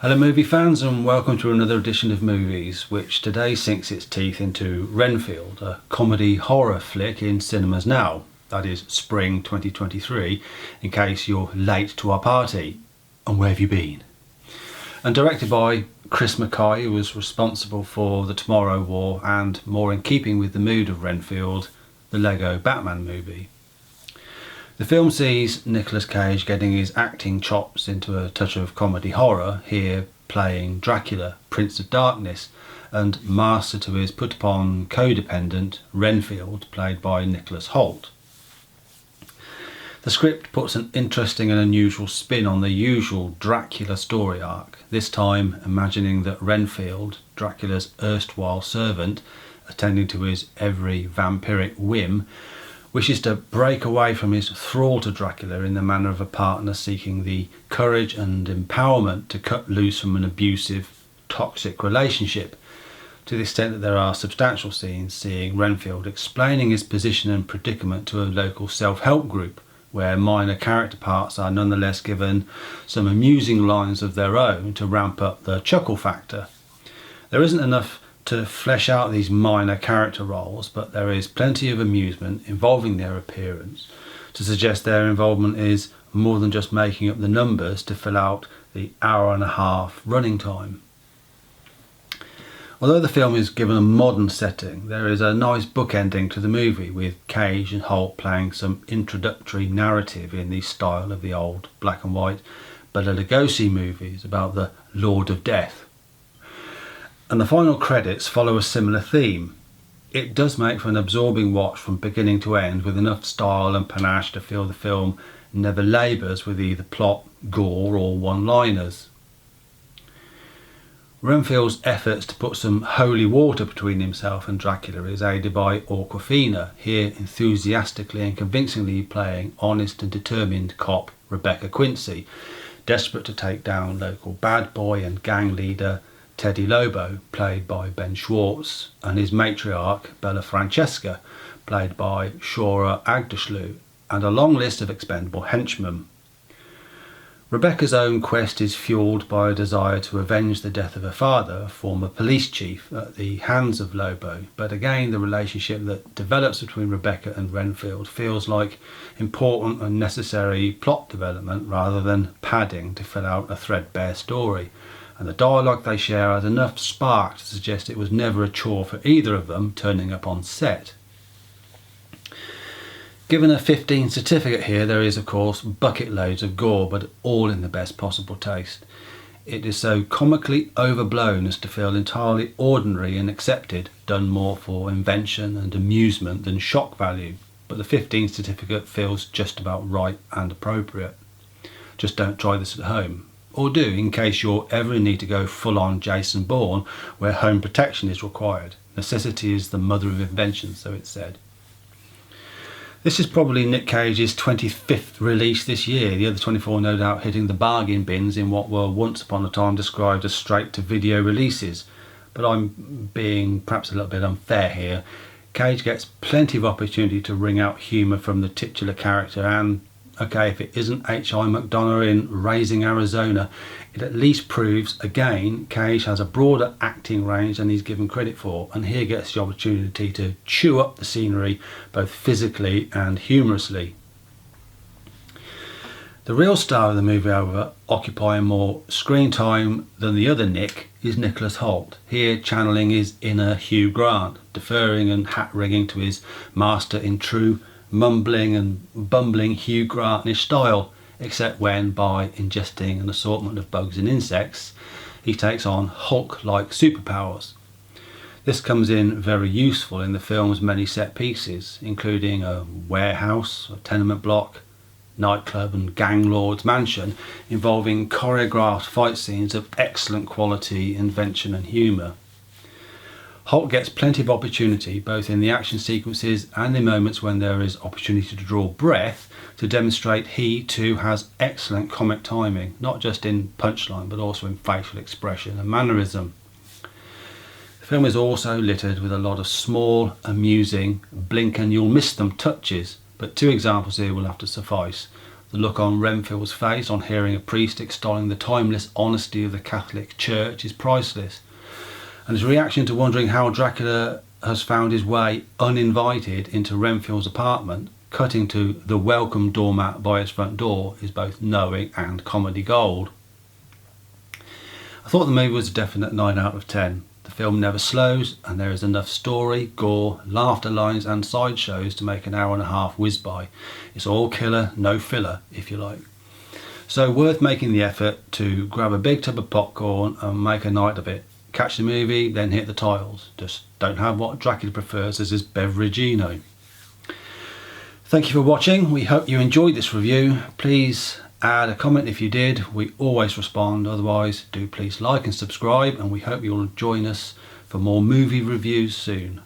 Hello movie fans, and welcome to another edition of Movies, which today sinks its teeth into Renfield, a comedy horror flick in cinemas now. That is spring 2023, in case you're late to our party. And where have you been? And directed by Chris Mackay, who was responsible for The Tomorrow War and, more in keeping with the mood of Renfield, the Lego Batman movie. The film sees Nicolas Cage getting his acting chops into a touch of comedy horror, here playing Dracula, Prince of Darkness, and master to his put-upon codependent Renfield, played by Nicholas Hoult. The script puts an interesting and unusual spin on the usual Dracula story arc, this time imagining that Renfield, Dracula's erstwhile servant, attending to his every vampiric whim, wishes to break away from his thrall to Dracula in the manner of a partner seeking the courage and empowerment to cut loose from an abusive, toxic relationship, to the extent that there are substantial scenes seeing Renfield explaining his position and predicament to a local self-help group, where minor character parts are nonetheless given some amusing lines of their own to ramp up the chuckle factor. There isn't enough to flesh out these minor character roles, but there is plenty of amusement involving their appearance to suggest their involvement is more than just making up the numbers to fill out the hour-and-a-half running time. Although the film is given a modern setting, there is a nice bookending to the movie, with Cage and Hoult playing some introductory narrative in the style of the old black and white Bela Lugosi movies about the Lord of Death. And the final credits follow a similar theme. It does make for an absorbing watch from beginning to end, with enough style and panache to feel the film never labours with either plot, gore or one-liners. Renfield's efforts to put some holy water between himself and Dracula is aided by Awkwafina, here enthusiastically and convincingly playing honest and determined cop Rebecca Quincy, desperate to take down local bad boy and gang leader Teddy Lobo, played by Ben Schwartz, and his matriarch Bella Francesca, played by Shora Agdashlu, and a long list of expendable henchmen. Rebecca's own quest is fueled by a desire to avenge the death of her father, a former police chief, at the hands of Lobo, but again the relationship that develops between Rebecca and Renfield feels like important and necessary plot development rather than padding to fill out a threadbare story. And the dialogue they share has enough spark to suggest it was never a chore for either of them turning up on set. Given a 15 certificate here, there is of course bucket loads of gore, but all in the best possible taste. It is so comically overblown as to feel entirely ordinary and accepted, done more for invention and amusement than shock value, but the 15 certificate feels just about right and appropriate. Just don't try this at home. Or do, in case you're ever in need to go full-on Jason Bourne, where home protection is required. Necessity is the mother of invention, so it's said. This is probably Nick Cage's 25th release this year, the other 24 no doubt hitting the bargain bins in what were once upon a time described as straight-to-video releases. But I'm being perhaps a little bit unfair here. Cage gets plenty of opportunity to wring out humour from the titular character, and okay, if it isn't H.I. McDonough in Raising Arizona, it at least proves, again, Cage has a broader acting range than he's given credit for, and here gets the opportunity to chew up the scenery both physically and humorously. The real star of the movie, however, occupying more screen time than the other Nick, is Nicholas Hoult, here channeling his inner Hugh Grant, deferring and hat-rigging to his master in true mumbling and bumbling Hugh Grant-ish style, except when, by ingesting an assortment of bugs and insects, he takes on Hulk-like superpowers. This comes in very useful in the film's many set pieces, including a warehouse, a tenement block, nightclub and gang lord's mansion, involving choreographed fight scenes of excellent quality, invention and humour. Hoult gets plenty of opportunity, both in the action sequences and in moments when there is opportunity to draw breath, to demonstrate he too has excellent comic timing, not just in punchline but also in facial expression and mannerism. The film is also littered with a lot of small, amusing, blink and you'll miss them touches, but two examples here will have to suffice. The look on Renfield's face on hearing a priest extolling the timeless honesty of the Catholic Church is priceless. And his reaction to wondering how Dracula has found his way uninvited into Renfield's apartment, cutting to the welcome doormat by his front door, is both knowing and comedy gold. I thought the movie was a definite 9 out of 10. The film never slows, and there is enough story, gore, laughter lines and sideshows to make an hour and a half whiz by. It's all killer, no filler, if you like. So worth making the effort to grab a big tub of popcorn and make a night of it. Catch the movie, then hit the tiles. Just don't have what Dracula prefers as his beverageino. Thank you for watching. We hope you enjoyed this review. Please add a comment if you did. We always respond. Otherwise, do please like and subscribe, and we hope you'll join us for more movie reviews soon.